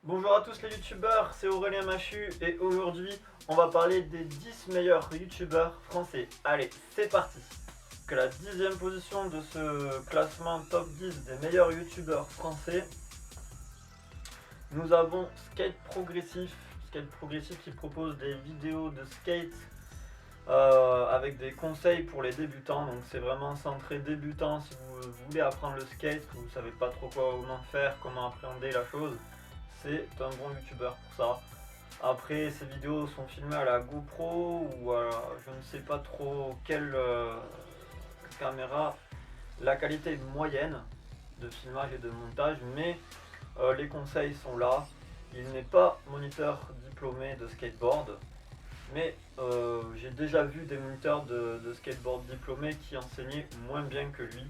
Bonjour à tous les youtubeurs, c'est Aurélien Machu et aujourd'hui on va parler des 10 meilleurs youtubeurs français. Allez, c'est parti. Que la 10e position de ce classement top 10 des meilleurs youtubeurs français, nous avons Skate Progressif qui propose des vidéos de skate avec des conseils pour les débutants. Donc c'est vraiment centré débutant. Si vous voulez apprendre le skate, que vous ne savez pas trop comment faire, comment appréhender la chose, c'est un bon youtubeur pour ça. Après, ces vidéos sont filmées à la GoPro ou à je ne sais pas trop quelle caméra. La qualité est moyenne de filmage et de montage, mais les conseils sont là. Il n'est pas moniteur diplômé de skateboard, mais j'ai déjà vu des moniteurs de skateboard diplômés qui enseignaient moins bien que lui.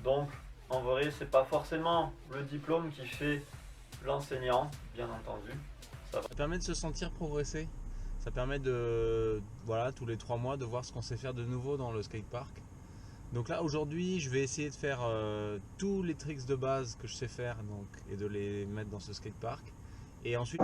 Donc en vrai, c'est pas forcément le diplôme qui fait l'enseignant, bien entendu. Ça permet de se sentir progresser. Ça permet de, voilà, tous les 3 mois de voir ce qu'on sait faire de nouveau dans le skatepark. Donc là aujourd'hui je vais essayer de faire tous les tricks de base que je sais faire donc, et de les mettre dans ce skatepark. Et ensuite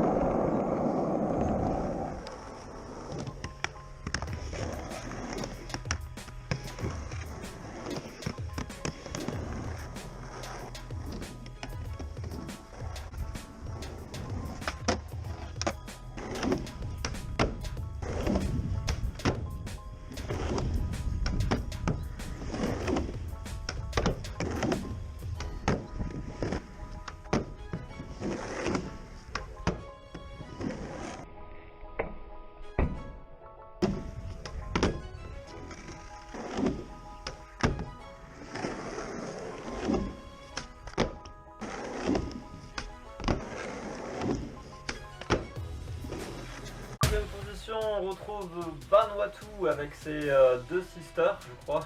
on retrouve Vanuatu avec ses deux sisters, je crois,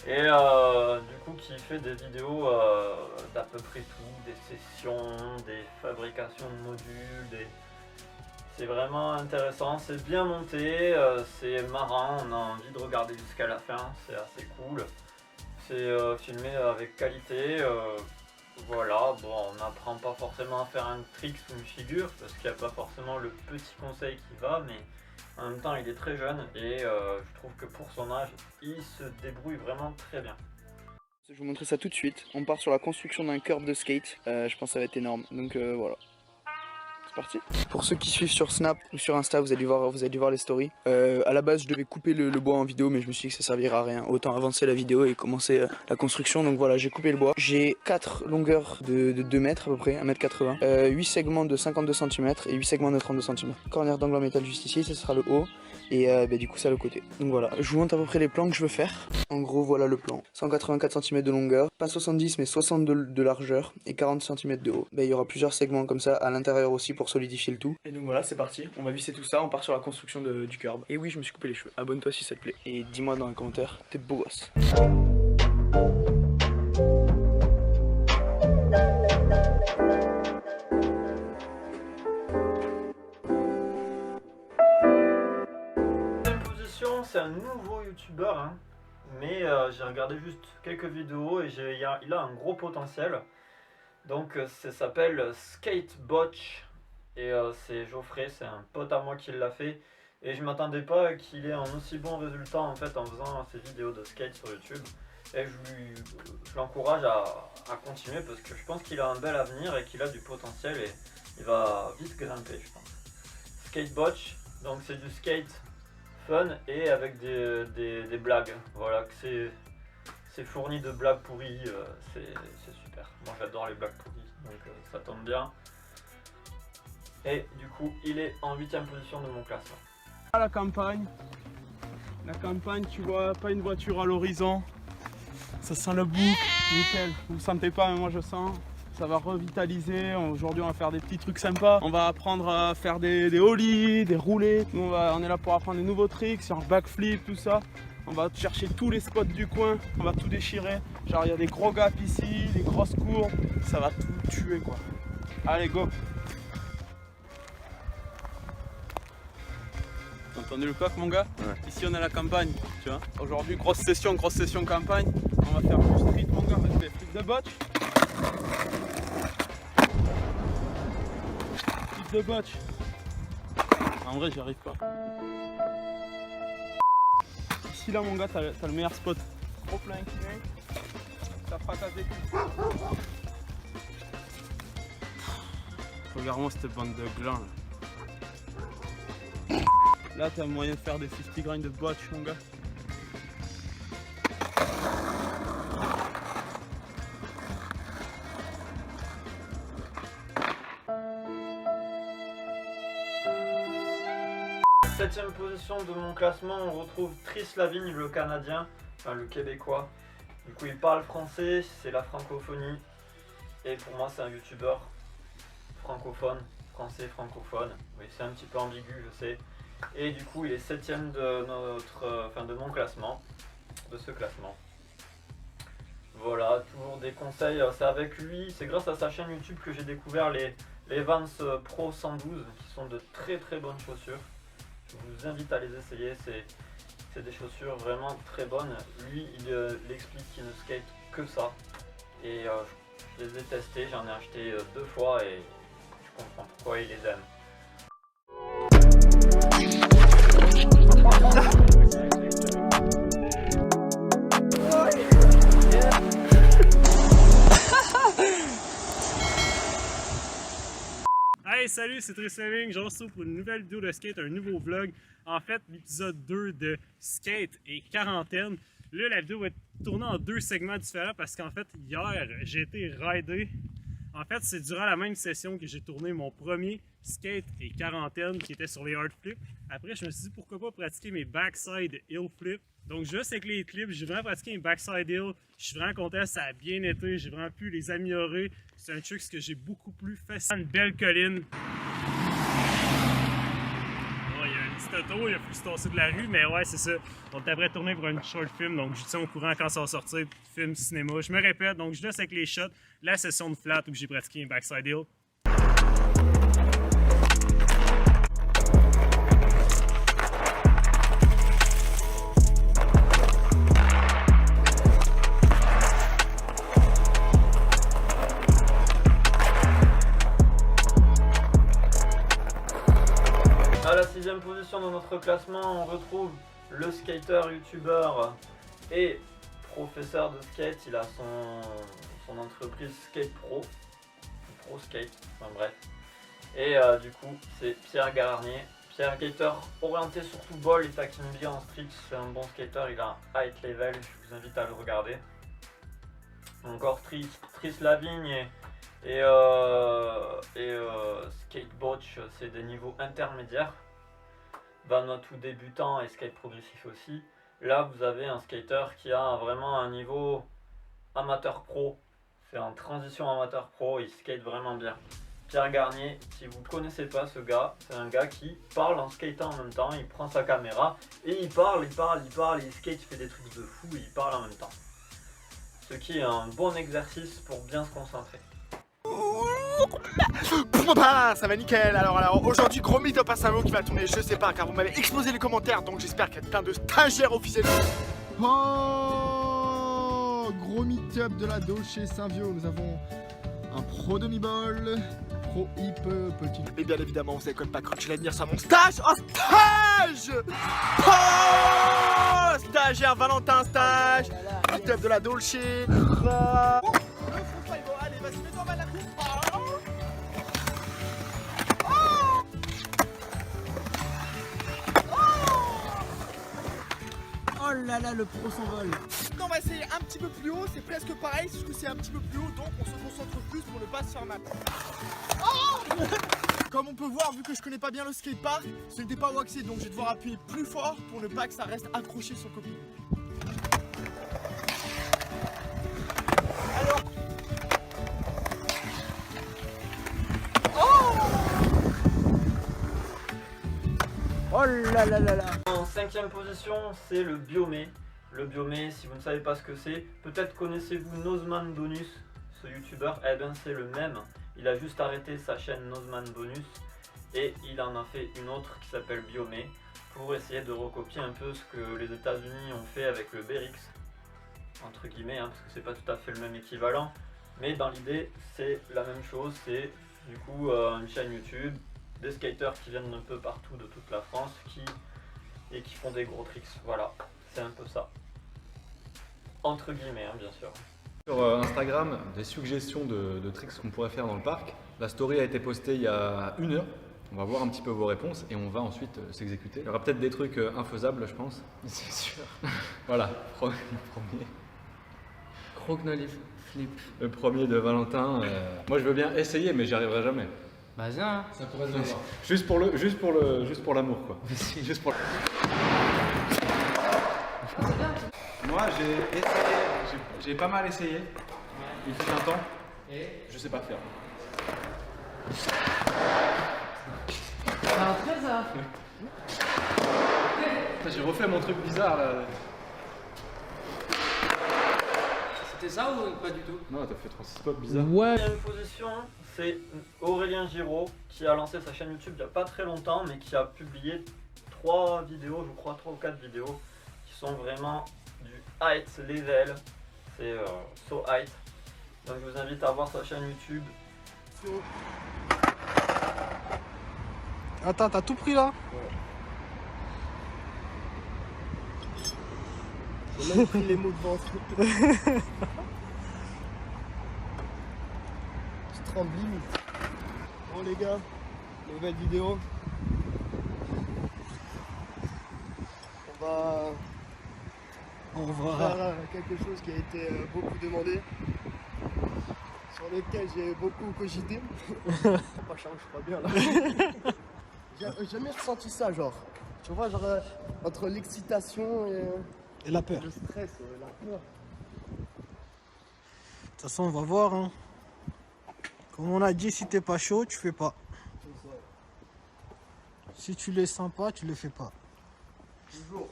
et du coup qui fait des vidéos d'à peu près tout, des sessions, des fabrications de modules, c'est vraiment intéressant, c'est bien monté, c'est marrant, on a envie de regarder jusqu'à la fin, c'est assez cool, c'est filmé avec qualité. Voilà, bon, on n'apprend pas forcément à faire un trick ou une figure parce qu'il n'y a pas forcément le petit conseil qui va, mais en même temps il est très jeune et je trouve que pour son âge il se débrouille vraiment très bien. Je vais vous montrer ça tout de suite. On part sur la construction d'un curb de skate. Je pense que ça va être énorme. Donc voilà. C'est parti. Pour ceux qui suivent sur Snap ou sur Insta, vous allez voir les stories. À la base, je devais couper le bois en vidéo, mais je me suis dit que ça servira à rien. Autant avancer la vidéo et commencer la construction. Donc voilà, j'ai coupé le bois. J'ai 4 longueurs de 2 mètres à peu près, 1m80. 8 segments de 52 cm et 8 segments de 32 cm. Corner d'angle en métal juste ici, ce sera le haut. Et du coup ça le côté. Donc voilà, je vous montre à peu près les plans que je veux faire. En gros voilà le plan. 184 cm de longueur, pas 70 mais 60 de largeur et 40 cm de haut. Il y aura plusieurs segments comme ça à l'intérieur aussi pour solidifier le tout. Et donc voilà c'est parti, on va visser tout ça, on part sur la construction du curb. Et oui je me suis coupé les cheveux, abonne-toi si ça te plaît. Et dis-moi dans les commentaires, t'es beau gosse. C'est un nouveau youtubeur, hein, mais j'ai regardé juste quelques vidéos et il a un gros potentiel. Donc ça s'appelle Skatebotch et c'est Geoffrey, c'est un pote à moi qui l'a fait. Et je m'attendais pas qu'il ait un aussi bon résultat en fait en faisant ses vidéos de skate sur YouTube. Et je l'encourage à continuer parce que je pense qu'il a un bel avenir et qu'il a du potentiel et il va vite grimper je pense. Skatebotch, donc c'est du skate fun et avec des blagues. Voilà, c'est fourni de blagues pourries, c'est super. Moi j'adore les blagues pourries, donc ça tombe bien. Et du coup, il est en 8ème position de mon classement. La campagne, tu vois, pas une voiture à l'horizon. Ça sent le bouc, nickel. Vous ne sentez pas, mais moi je sens. Ça va revitaliser. Aujourd'hui on va faire des petits trucs sympas. On va apprendre à faire des ollies, des roulés. Nous, on est là pour apprendre des nouveaux tricks sur backflip, tout ça. On va chercher tous les spots du coin, on va tout déchirer. Genre il y a des gros gaps ici, des grosses courbes. Ça va tout tuer quoi. Allez go. T'as entendu le coq mon gars? Ouais. Ici on est à la campagne, tu vois. Aujourd'hui grosse session campagne. On va faire du street mon gars, on va faire des flips de botch. de botch. En vrai, j'y arrive pas. Ici là mon gars, t'as le meilleur spot. Gros plein incliné, ça fracasse des coups. Regarde-moi cette bande de glands là. Là t'as moyen de faire des 50 grinds de botch mon gars. Septième position de mon classement, on retrouve Tris Lavigne, le Canadien, enfin le Québécois. Du coup il parle français, c'est la francophonie. Et pour moi c'est un youtubeur francophone, français francophone. Oui, c'est un petit peu ambigu je sais. Et du coup il est septième de de mon classement, de ce classement. Voilà, toujours des conseils, c'est avec lui, c'est grâce à sa chaîne YouTube que j'ai découvert les Vans Pro 112 qui sont de très bonnes chaussures. Je vous invite à les essayer, c'est des chaussures vraiment très bonnes. Lui, il explique qu'il ne skate que ça. Et je les ai testés, j'en ai acheté 2 fois et je comprends pourquoi il les aime. Hey salut, c'est Tris Lavigne, je retrouve pour une nouvelle vidéo de skate, un nouveau vlog. En fait, l'épisode 2 de skate et quarantaine. Là, la vidéo va être tournée en 2 segments différents parce qu'en fait, hier, j'ai été rider. En fait, c'est durant la même session que j'ai tourné mon premier skate et quarantaine qui était sur les hard flips. Après, je me suis dit pourquoi pas pratiquer mes backside hill flips. Donc, juste avec les clips, j'ai vraiment pratiqué un backside hill. Je suis vraiment content, ça a bien été. J'ai vraiment pu les améliorer. C'est un truc que j'ai beaucoup plus facile. Une belle colline. Oh, il y a un petit auto, il a fallu se tasser de la rue, mais ouais, c'est ça. On devrait tourner pour une short film, donc je tiens au courant quand ça va sortir. Film, cinéma. Je me répète, donc je laisse avec les shots la session de flat où j'ai pratiqué un backside hill. À la 6ème position de notre classement, on retrouve le skater, youtubeur et professeur de skate. Il a son entreprise Skate Pro, Pro Skate, enfin bref. Et du coup, c'est Pierre Garnier. Pierre, skater orienté surtout ball et taquine bien en street. C'est un bon skater, il a un high level, je vous invite à le regarder. Encore Tris Lavigne et Skatebotch, c'est des niveaux intermédiaires. Vanuatu débutant et skate progressif aussi. Là vous avez un skater qui a vraiment un niveau amateur pro. C'est en transition amateur pro, il skate vraiment bien. Pierre Garnier, si vous ne connaissez pas ce gars, c'est un gars qui parle en skatant en même temps, il prend sa caméra et il parle, il skate, il fait des trucs de fou et il parle en même temps. Ce qui est un bon exercice pour bien se concentrer. Ça va nickel. Alors aujourd'hui gros meet-up à Saint-Lô qui va tourner, je sais pas car vous m'avez explosé les commentaires, donc j'espère qu'il y a plein de stagiaires officiels. Oh, gros meet-up de la Dolce Saint-Viau. Nous avons un pro demi-ball, pro hip, petit. Et bien évidemment vous savez quand même pas quand tu l'admires sur mon stage. Oh stage. Oh stagiaire Valentin stage. Meet-up de la Dolce. Allez vas-y mets-toi mal la coupe. Oh là là, le pro s'envole. Non, on va essayer un petit peu plus haut, c'est presque pareil, sauf que c'est un petit peu plus haut, donc on se concentre plus pour ne pas se faire mal. Oh comme on peut voir, vu que je connais pas bien le skatepark, ce n'était pas waxé, donc je vais devoir appuyer plus fort pour ne pas que ça reste accroché sur le copier. Alors... Oh là là là là. En 5ème position, c'est le Biomé. Le Biomé, si vous ne savez pas ce que c'est, peut-être connaissez-vous Nozman Bonus, ce youtubeur. Eh bien c'est le même, il a juste arrêté sa chaîne Nozman Bonus et il en a fait une autre qui s'appelle Biomé pour essayer de recopier un peu ce que les États-Unis ont fait avec le BRX, entre guillemets, hein, parce que c'est pas tout à fait le même équivalent, mais dans l'idée c'est la même chose. C'est du coup une chaîne YouTube des skateurs qui viennent un peu partout de toute la France et qui font des gros tricks. Voilà, c'est un peu ça. Entre guillemets, hein, bien sûr. Sur Instagram, des suggestions de tricks qu'on pourrait faire dans le parc. La story a été postée il y a 1 heure. On va voir un petit peu vos réponses et on va ensuite s'exécuter. Il y aura peut-être des trucs infaisables, je pense. C'est sûr. Voilà, le premier. Croque-nolif flip. Le premier de Valentin. Moi, je veux bien essayer, mais j'y arriverai jamais. Bah viens. Ça pourrait se voir. Juste pour l'amour, quoi. Juste pour. Moi, j'ai essayé. J'ai pas mal essayé. Il fut un temps. Et je sais pas faire. c'est un trésor. J'ai refait mon truc bizarre là. C'était ça ou pas du tout? Non, t'as fait 36 spots bizarres. Ouais. Deuxième position, c'est Aurélien Giraud qui a lancé sa chaîne YouTube il n'y a pas très longtemps, mais qui a publié 3 vidéos, je crois 3 ou 4 vidéos qui sont vraiment du height level. C'est so height. Donc je vous invite à voir sa chaîne YouTube. Attends, t'as tout pris là? J'ai même pris les mots de vente. Je tremble limite. Bon les gars, nouvelle vidéo. On va faire quelque chose qui a été beaucoup demandé, sur lequel j'ai beaucoup cogité. Pas cher, je crois bien là. J'ai jamais ressenti ça, genre. Tu vois, genre entre l'excitation et la peur. Le stress, la peur. De toute façon, on va voir. Hein. Comme on a dit, si t'es pas chaud, tu fais pas. Si tu le sens pas, tu le fais pas. Toujours.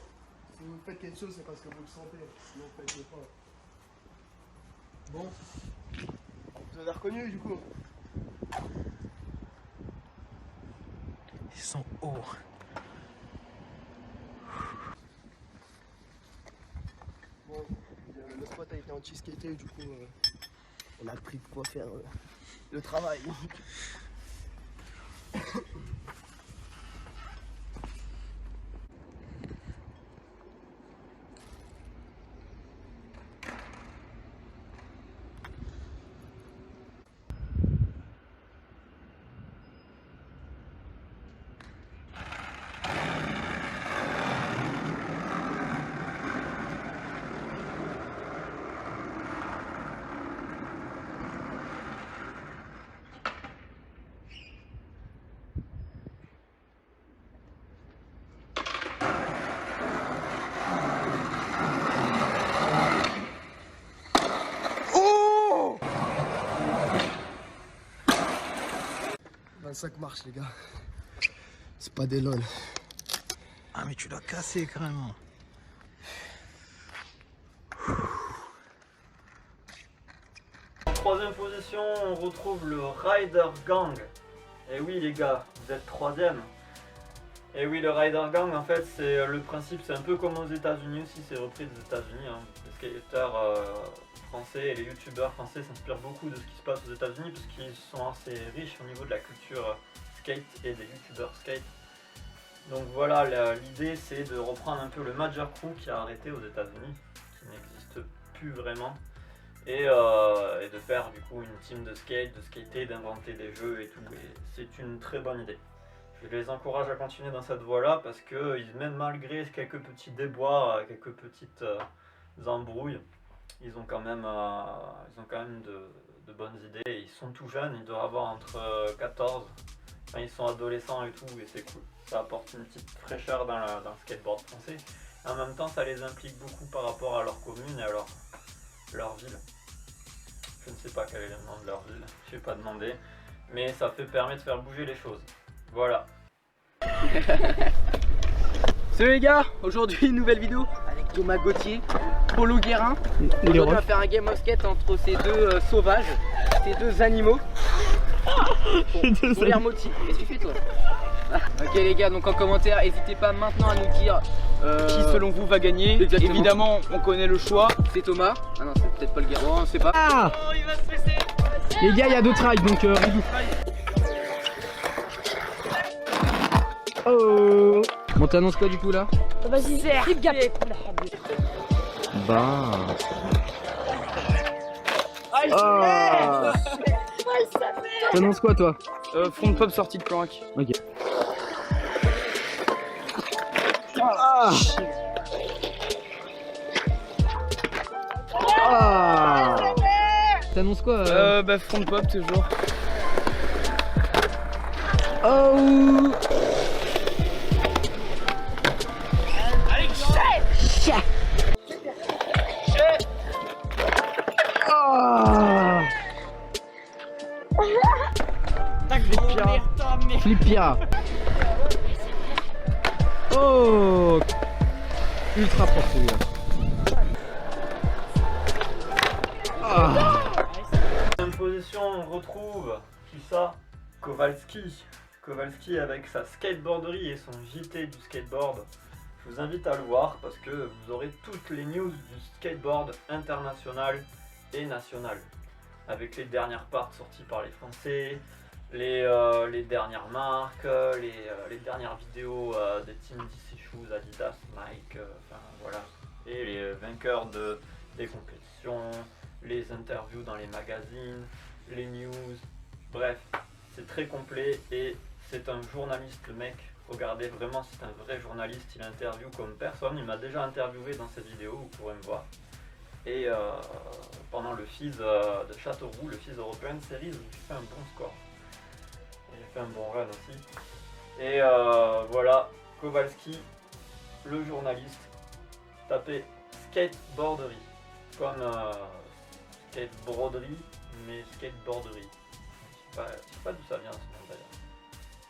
Si vous faites quelque chose, c'est parce que vous le sentez. Sinon, faites-le pas. Bon. Vous avez reconnu du coup? Ils sont hauts. Bon, le spot a été anti-skaté, du coup, on a pris de quoi faire le travail. Ça marche les gars, c'est pas des lol. Ah mais tu l'as cassé carrément. En troisième position, on retrouve le Rider Gang. Et oui les gars, vous êtes troisième. Et oui, le Rider Gang, en fait, c'est le principe, c'est un peu comme aux États-Unis aussi, c'est repris des États-Unis. Hein. Les skateurs français et les youtubeurs français s'inspirent beaucoup de ce qui se passe aux États-Unis parce qu'ils sont assez riches au niveau de la culture skate et des youtubeurs skate. Donc voilà, l'idée c'est de reprendre un peu le Major Crew qui a arrêté aux États-Unis, qui n'existe plus vraiment, et de faire du coup une team de skate, de skater, d'inventer des jeux et tout. Et c'est une très bonne idée. Je les encourage à continuer dans cette voie-là parce que même malgré quelques petits déboires, quelques petites embrouilles, ils ont quand même de bonnes idées. Et ils sont tout jeunes, ils doivent avoir entre 14, enfin, ils sont adolescents et tout, et c'est cool. Ça apporte une petite fraîcheur dans le skateboard français. Et en même temps, ça les implique beaucoup par rapport à leur commune et à leur ville. Je ne sais pas quel est le nom de leur ville, je n'ai pas demandé, mais ça permet de faire bouger les choses. Voilà. Salut les gars, aujourd'hui une nouvelle vidéo avec Thomas Gauthier, Polo Guérin. Aujourd'hui on va faire un game of skate entre ces deux sauvages, ces deux animaux. Pour les remotis. Qu'est-ce que tu fais toi? Ok les gars, donc en commentaire, n'hésitez pas maintenant à nous dire qui selon vous va gagner. Exactement. Évidemment, on connaît le choix, c'est Thomas. Ah non, c'est peut-être pas le Guérin, on sait pas. Ah oh, il va se fesser. Les gars, il y a 2 tries, donc ridou. Oh. Bon, t'annonces quoi du coup là? Vas-y, c'est Bah. Ah. T'annonces quoi toi? Front pop sortie de planque. Ok. Ah. Ah. T'annonces quoi? Bah front pop toujours. Oh. Allez, chef. Ah. Flipia. Oh. Ultra fort celui-là. Ah. Deuxième position, on retrouve qui ça? Kowalski. Kowalski avec sa skateboarderie et son JT du skateboard. Je vous invite à le voir parce que vous aurez toutes les news du skateboard international et national. Avec les dernières parts sorties par les Français, les dernières marques, les dernières vidéos des Team DC Shoes, Adidas, Nike, enfin voilà. Et les vainqueurs des compétitions, les interviews dans les magazines, les news, bref, c'est très complet et c'est un journaliste le mec, regardez vraiment c'est un vrai journaliste, il interviewe comme personne, il m'a déjà interviewé dans ses vidéos, vous pourrez me voir. Et pendant le FIS de Châteauroux, le FIS European Series, j'ai fait un bon score. J'ai fait un bon run aussi. Et voilà, Kowalski, le journaliste, tapez skateboarderie, comme skateboarderie, mais skateboarderie. Je sais pas d'où ça vient ce nom d'ailleurs.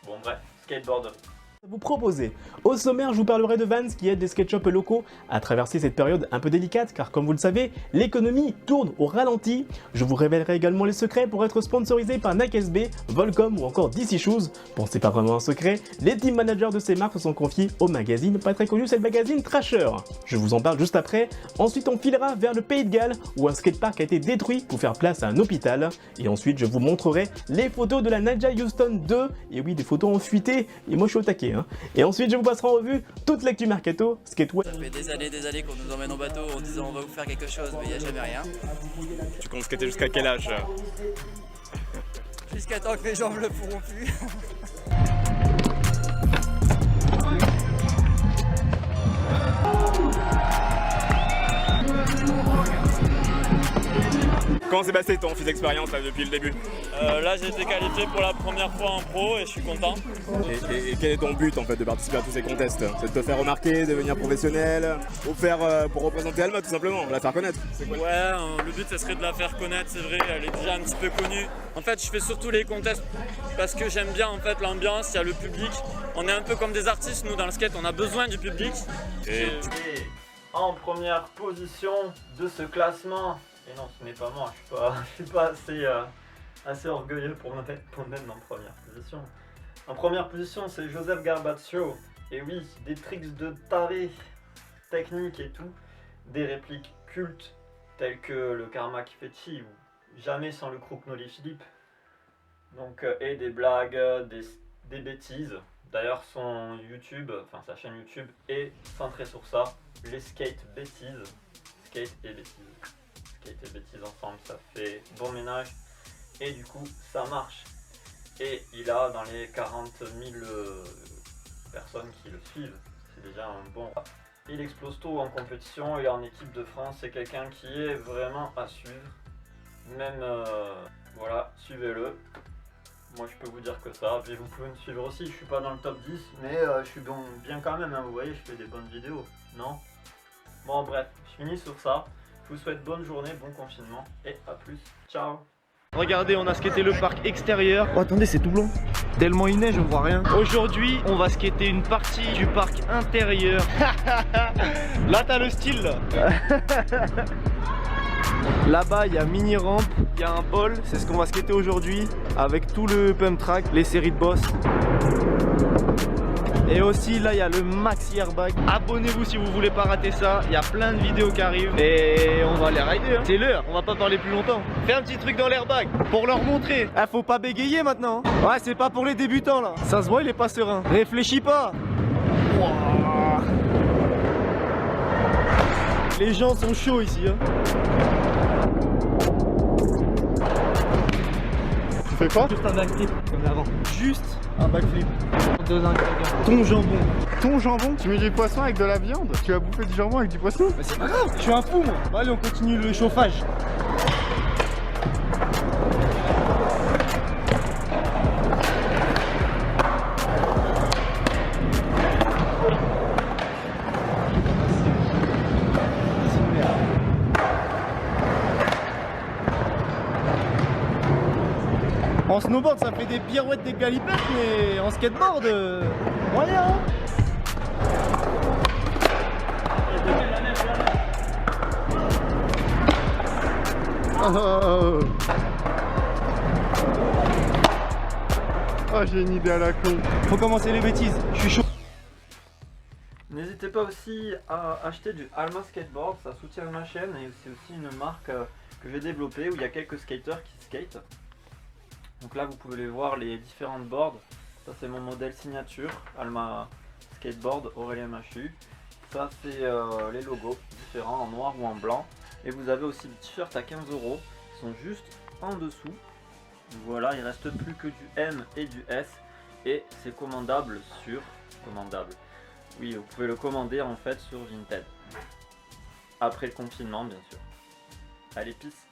Bon bref, skateboarderie. Vous proposer. Au sommaire, je vous parlerai de Vans qui aide des skate shops locaux à traverser cette période un peu délicate car comme vous le savez, l'économie tourne au ralenti. Je vous révélerai également les secrets pour être sponsorisé par Nike SB, Volcom ou encore DC Shoes. Bon, c'est pas vraiment un secret, les team managers de ces marques se sont confiés au magazine pas très connu, c'est le magazine Thrasher. Je vous en parle juste après. Ensuite, on filera vers le Pays de Galles où un skatepark a été détruit pour faire place à un hôpital. Et ensuite, je vous montrerai les photos de la Ninja Houston 2. Et oui, des photos en fuité. Et moi, je suis au taquet. Et ensuite je vous passerai en revue toute l'actu mercato, skateway. Ça fait des années qu'on nous emmène en bateau en disant on va vous faire quelque chose mais il n'y a jamais rien. Tu comptes skater jusqu'à quel âge? Jusqu'à temps que les jambes le pourront plus. Comment s'est passé ton fils d'expérience depuis le début? Là j'ai été qualifié pour la première fois en pro et je suis content. Et quel est ton but en fait de participer à tous ces contests? C'est de te faire remarquer, devenir professionnel, ou faire pour représenter Alma tout simplement, la faire connaître? Ouais, le but ce serait de la faire connaître, c'est vrai, elle est déjà un petit peu connue. En fait je fais surtout les contests parce que j'aime bien en fait l'ambiance, il y a le public. On est un peu comme des artistes nous dans le skate, on a besoin du public. Et en première position de ce classement, et non ce n'est pas moi, je suis pas assez orgueilleux pour me mettre en première position. En première position c'est Joseph Garbaccio, et oui, des tricks de taré, techniques et tout, des répliques cultes telles que le Karma Kifechi ou Jamais sans le crook Nolly Philippe, donc, et des blagues, des bêtises. D'ailleurs son YouTube, enfin sa chaîne YouTube est centrée sur ça, les skate bêtises, skate et bêtises. Skate et bêtises ensemble, ça fait bon ménage et du coup ça marche. Et il a dans les 40 000 personnes qui le suivent, c'est déjà un bon. Il explose tout en compétition, il est en équipe de France, c'est quelqu'un qui est vraiment à suivre. Même, voilà, suivez-le. Moi je peux vous dire que ça, puis vous pouvez me suivre aussi, je suis pas dans le top 10, mais je suis bien quand même, hein, vous voyez, je fais des bonnes vidéos, non? Bon bref, je finis sur ça. Je vous souhaite bonne journée, bon confinement et à plus. Ciao. Regardez, on a skaté le parc extérieur. Oh attendez, c'est tout blanc. Tellement il neige, on voit rien. Aujourd'hui, on va skater une partie du parc intérieur. Là, t'as le style. Là-bas, il y a mini rampe, il y a un bol. C'est ce qu'on va skater aujourd'hui avec tout le pump track, les séries de boss. Et aussi là il y a le maxi airbag. Abonnez-vous si vous voulez pas rater ça. Il y a plein de vidéos qui arrivent et on va les rider hein. C'est l'heure, on va pas parler plus longtemps. Fais un petit truc dans l'airbag pour leur montrer. Ah, faut pas bégayer maintenant. Ouais, c'est pas pour les débutants là. Ça se voit, il est pas serein. Réfléchis pas. Wow. Les gens sont chauds ici hein. Tu fais quoi? Juste un backflip comme avant. Juste un backflip. Deux ingrédients. Ton jambon. Ton jambon? Tu mets du poisson avec de la viande? Tu vas bouffer du jambon avec du poisson? Mais c'est pas grave, je suis un fou moi. Bon, allez, on continue le chauffage. En snowboard ça fait des pirouettes, des galipettes, mais en skateboard, moyen hein. Oh, oh j'ai une idée à la con. Faut commencer les bêtises, je suis chaud. N'hésitez pas aussi à acheter du Alma Skateboard, ça soutient ma chaîne et c'est aussi une marque que j'ai développée où il y a quelques skateurs qui skatent. Donc là vous pouvez les voir, les différentes boards. Ça c'est mon modèle signature, Alma Skateboard Aurélien Machu. Ça c'est les logos différents en noir ou en blanc. Et vous avez aussi des t-shirts à 15 € qui sont juste en dessous. Voilà, il reste plus que du M et du S. Et c'est commandable sur... Commandable. Oui, vous pouvez le commander en fait sur Vinted. Après le confinement bien sûr. Allez, peace.